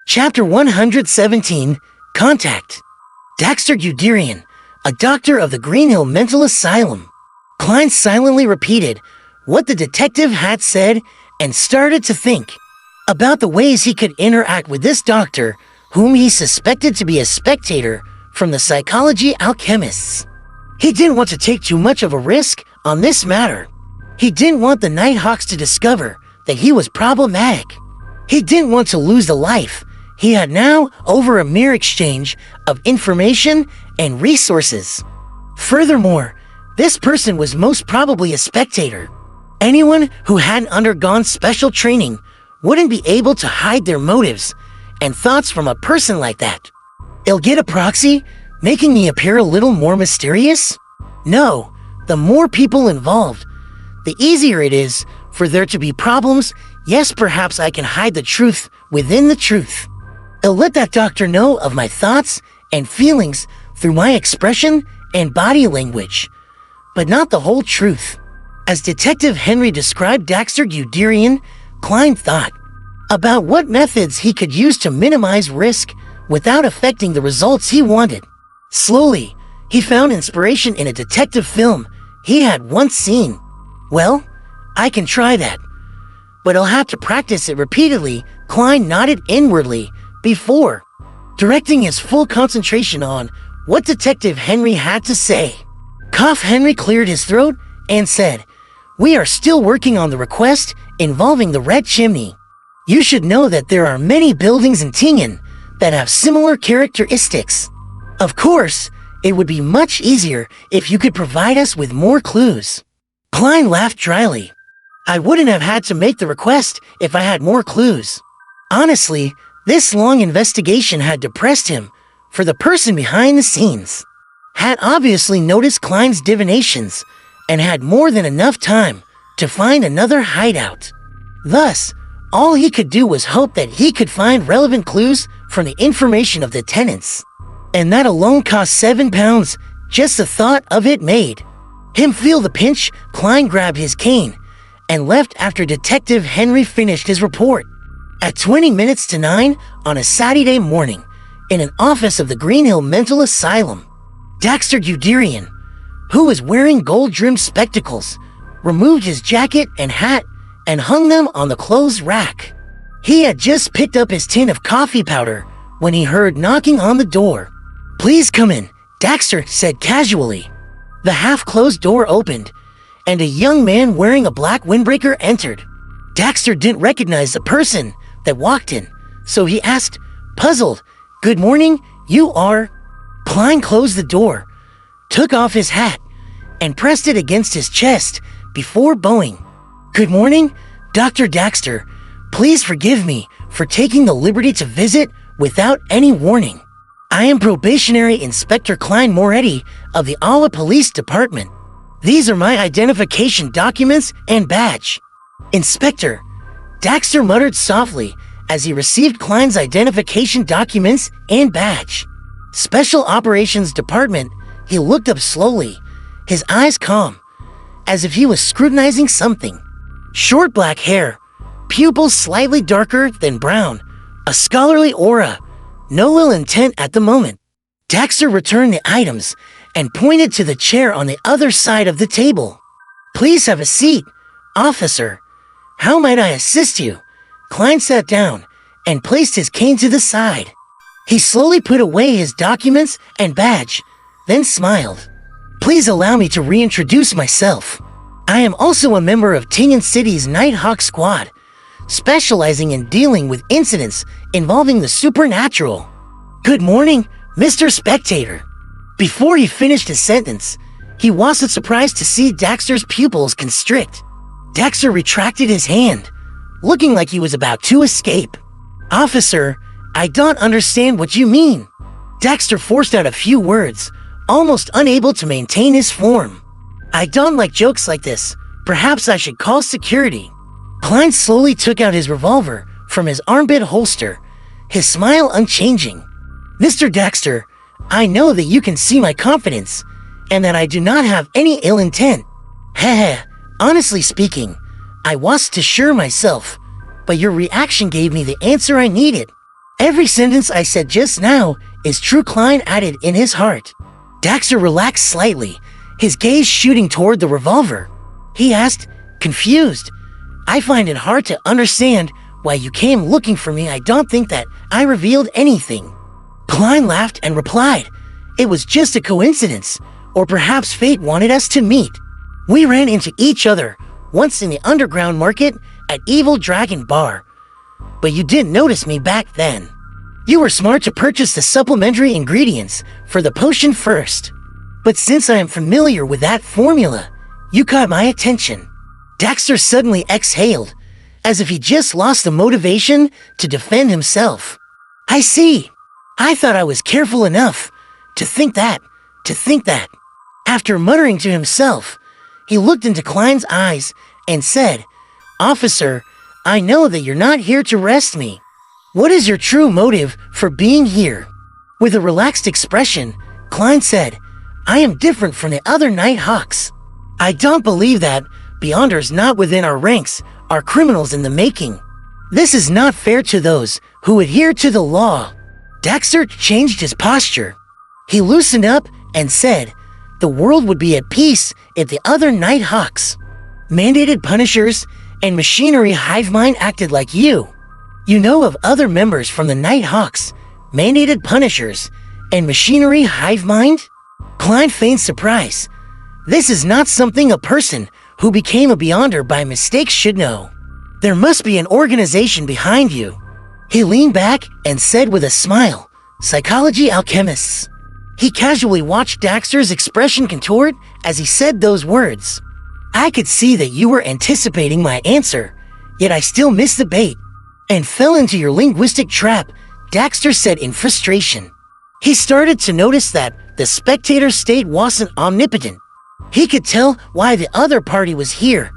Chapter 117, Contact. Daxter Guderian, a doctor of the Green Hill Mental Asylum. Klein silently repeated what the detective had said and started to think about the ways he could interact with this doctor, whom he suspected to be a spectator from the psychology alchemists. He didn't want to take too much of a risk on this matter. He didn't want the Nighthawks to discover that he was problematic. He didn't want to lose the life he had now over a mere exchange of information and resources. Furthermore, this person was most probably a spectator. Anyone who hadn't undergone special training wouldn't be able to hide their motives and thoughts from a person like that. I'll get a proxy, making me appear a little more mysterious? No, the more people involved, the easier it is for there to be problems. Yes, perhaps I can hide the truth within the truth. I'll let that doctor know of my thoughts and feelings through my expression and body language, but not the whole truth. As Detective Henry described Daxter Guderian, Klein thought about what methods he could use to minimize risk without affecting the results he wanted. Slowly, he found inspiration in a detective film he had once seen. Well, I can try that, but I'll have to practice it repeatedly. Klein nodded inwardly before directing his full concentration on what Detective Henry had to say. Cough. Henry cleared his throat and said, "We are still working on the request involving the Red Chimney. You should know that there are many buildings in Tingen that have similar characteristics. Of course, it would be much easier if you could provide us with more clues." Klein laughed dryly. "I wouldn't have had to make the request if I had more clues." Honestly, this long investigation had depressed him, for the person behind the scenes had obviously noticed Klein's divinations and had more than enough time to find another hideout. Thus, all he could do was hope that he could find relevant clues from the information of the tenants. And that alone cost £7. Just the thought of it made him feel the pinch. Klein grabbed his cane and left after Detective Henry finished his report. At 20 minutes to 9 on a Saturday morning, in an office of the Green Hill Mental Asylum, Daxter Guderian, who was wearing gold-rimmed spectacles, removed his jacket and hat and hung them on the clothes rack. He had just picked up his tin of coffee powder when he heard knocking on the door. "Please come in," Daxter said casually. The half-closed door opened, and a young man wearing a black windbreaker entered. Daxter didn't recognize the person that walked in, so he asked, puzzled, "Good morning, you are?" Klein closed the door, took off his hat, and pressed it against his chest before bowing. "Good morning, Dr. Daxter. Please forgive me for taking the liberty to visit without any warning. I am Probationary Inspector Klein Moretti of the Ala Police Department. These are my identification documents and badge." "Inspector," Daxter muttered softly as he received Klein's identification documents and badge. "Special Operations Department." He looked up slowly, his eyes calm, as if he was scrutinizing something. Short black hair, pupils slightly darker than brown, a scholarly aura, no ill intent at the moment. Daxter returned the items and pointed to the chair on the other side of the table. "Please have a seat, officer. How might I assist you?" Klein sat down and placed his cane to the side. He slowly put away his documents and badge, then smiled. "Please allow me to reintroduce myself. I am also a member of Tingen City's Nighthawk Squad, specializing in dealing with incidents involving the supernatural." "Good morning, Mr. Spectator." Before he finished his sentence, he wasn't surprised to see Daxter's pupils constrict. Daxter retracted his hand, looking like he was about to escape. "Officer, I don't understand what you mean." Daxter forced out a few words, almost unable to maintain his form. "I don't like jokes like this. Perhaps I should call security." Klein slowly took out his revolver from his armpit holster, his smile unchanging. "Mr. Daxter, I know that you can see my confidence, and that I do not have any ill intent. Heh. Honestly speaking, I wasn't too sure myself, but your reaction gave me the answer I needed." Every sentence I said just now is true, Klein added in his heart. Daxter relaxed slightly, his gaze shooting toward the revolver. He asked, confused, I find it hard to understand why you came looking for me. I don't think that I revealed anything. Klein laughed and replied, it was just a coincidence, or perhaps fate wanted us to meet. We ran into each other once in the underground market at Evil Dragon Bar, but you didn't notice me back then. You were smart to purchase the supplementary ingredients for the potion first. But since I am familiar with that formula, you caught my attention. Daxter suddenly exhaled, as if he just lost the motivation to defend himself. I see. I thought I was careful enough to think that. After muttering to himself, he looked into Klein's eyes and said, Officer, I know that you're not here to arrest me. What is your true motive for being here? With a relaxed expression, Klein said, I am different from the other Nighthawks. I don't believe that Beyonders not within our ranks are criminals in the making. This is not fair to those who adhere to the law. Daxter changed his posture. He loosened up and said, the world would be at peace if the other Nighthawks, mandated punishers, and machinery hive mind acted like you. You know of other members from the Nighthawks, mandated punishers, and machinery hive mind? Klein feigned surprise. This is not something a person who became a Beyonder by mistake should know. There must be an organization behind you. He leaned back and said with a smile, Psychology Alchemists. He casually watched Daxter's expression contort as he said those words. I could see that you were anticipating my answer, yet I still missed the bait and fell into your linguistic trap, Daxter said in frustration. He started to notice that the spectator state wasn't omnipotent. He could tell why the other party was here,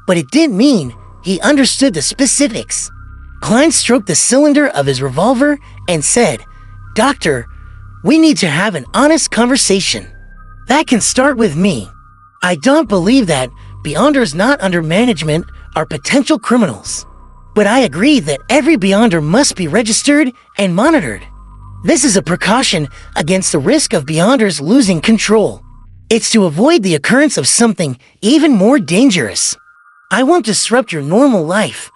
but it didn't mean he understood the specifics. Klein stroked the cylinder of his revolver and said, Doctor, we need to have an honest conversation. That can start with me. I don't believe that Beyonders not under management are potential criminals. But I agree that every Beyonder must be registered and monitored. This is a precaution against the risk of Beyonders losing control. It's to avoid the occurrence of something even more dangerous. I won't disrupt your normal life,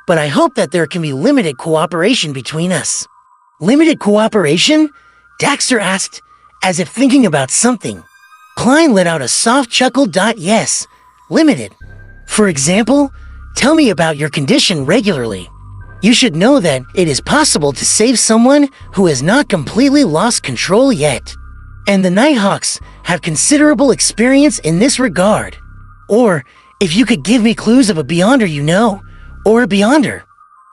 but I hope that there can be limited cooperation between us. Limited cooperation? Daxter asked, as if thinking about something. Klein let out a soft chuckle. Yes, limited. For example, tell me about your condition regularly. You should know that it is possible to save someone who has not completely lost control yet. And the Nighthawks have considerable experience in this regard. Or, if you could give me clues of a Beyonder you know, or a Beyonder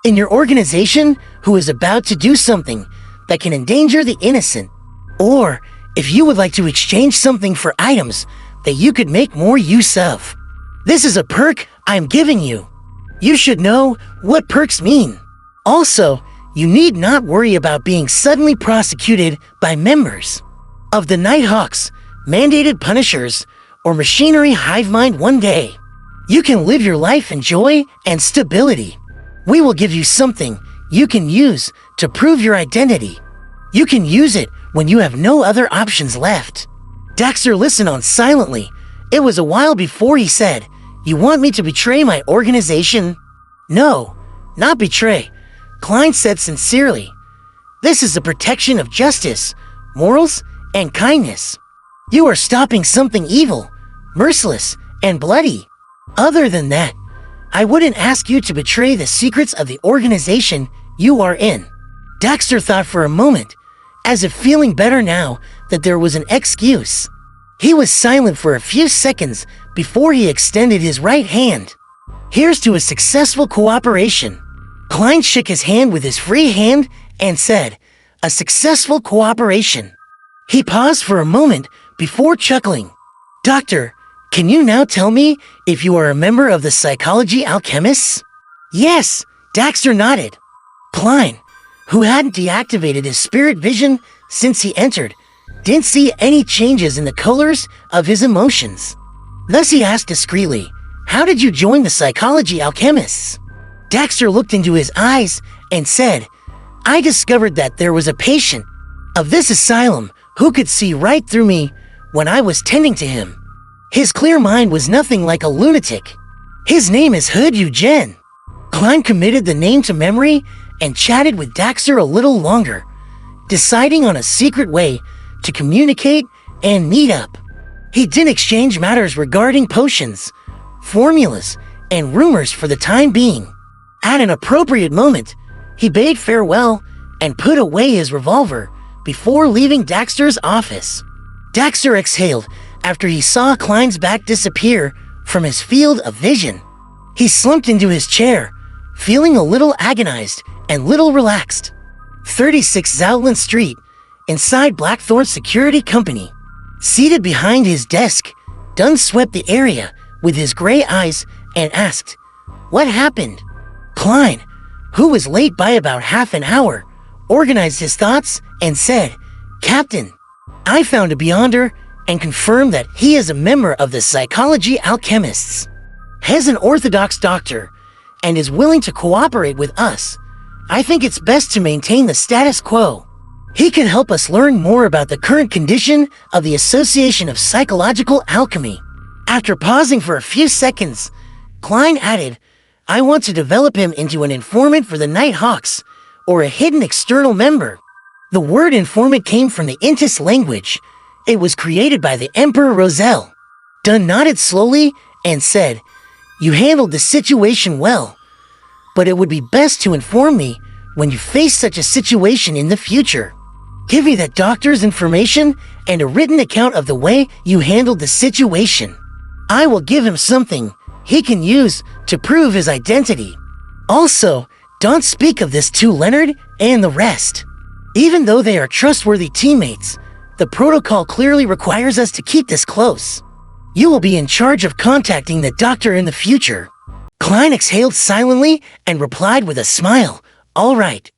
in your organization who is about to do something that can endanger the innocent. Or, if you would like to exchange something for items that you could make more use of. This is a perk I'm giving you. You should know what perks mean. Also, you need not worry about being suddenly prosecuted by members of the Nighthawks, mandated punishers, or machinery hive mind one day. You can live your life in joy and stability. We will give you something you can use to prove your identity. You can use it when you have no other options left. Daxter listened on silently. It was a while before he said, You want me to betray my organization? No, not betray, Klein said sincerely. This is the protection of justice, morals, and kindness. You are stopping something evil, merciless, and bloody. Other than that, I wouldn't ask you to betray the secrets of the organization you are in. Daxter thought for a moment, as if feeling better now that there was an excuse. He was silent for a few seconds before he extended his right hand. Here's to a successful cooperation. Klein shook his hand with his free hand and said, A successful cooperation. He paused for a moment before chuckling. Doctor, can you now tell me if you are a member of the Psychology Alchemists? Yes, Daxter nodded. Klein, who hadn't deactivated his spirit vision since he entered, didn't see any changes in the colors of his emotions. Thus he asked discreetly, How did you join the Psychology Alchemists? Daxter looked into his eyes and said, I discovered that there was a patient of this asylum who could see right through me when I was tending to him. His clear mind was nothing like a lunatic. His name is Hood Eugen. Klein committed the name to memory and chatted with Daxter a little longer, deciding on a secret way to communicate and meet up. He didn't exchange matters regarding potions, formulas, and rumors for the time being. At an appropriate moment, he bade farewell and put away his revolver before leaving Daxter's office. Daxter exhaled after he saw Klein's back disappear from his field of vision. He slumped into his chair, feeling a little agonized and little relaxed. 36 Zoutland Street, inside Blackthorn's security company. Seated behind his desk, Dunn swept the area with his gray eyes and asked, "What happened?" Klein, who was late by about half an hour, organized his thoughts and said, "Captain, I found a Beyonder and confirmed that he is a member of the Psychology Alchemists. He's an orthodox doctor and is willing to cooperate with us. I think it's best to maintain the status quo. He can help us learn more about the current condition of the Association of Psychological Alchemy." After pausing for a few seconds, Klein added, "I want to develop him into an informant for the Nighthawks, or a hidden external member." The word informant came from the Intis language. It was created by the Emperor Roselle. Dunn nodded slowly and said, "You handled the situation well, but it would be best to inform me when you face such a situation in the future. Give me that doctor's information and a written account of the way you handled the situation. I will give him something he can use to prove his identity. Also, don't speak of this to Leonard and the rest. Even though they are trustworthy teammates, the protocol clearly requires us to keep this close. You will be in charge of contacting the doctor in the future." Klein exhaled silently and replied with a smile, "All right."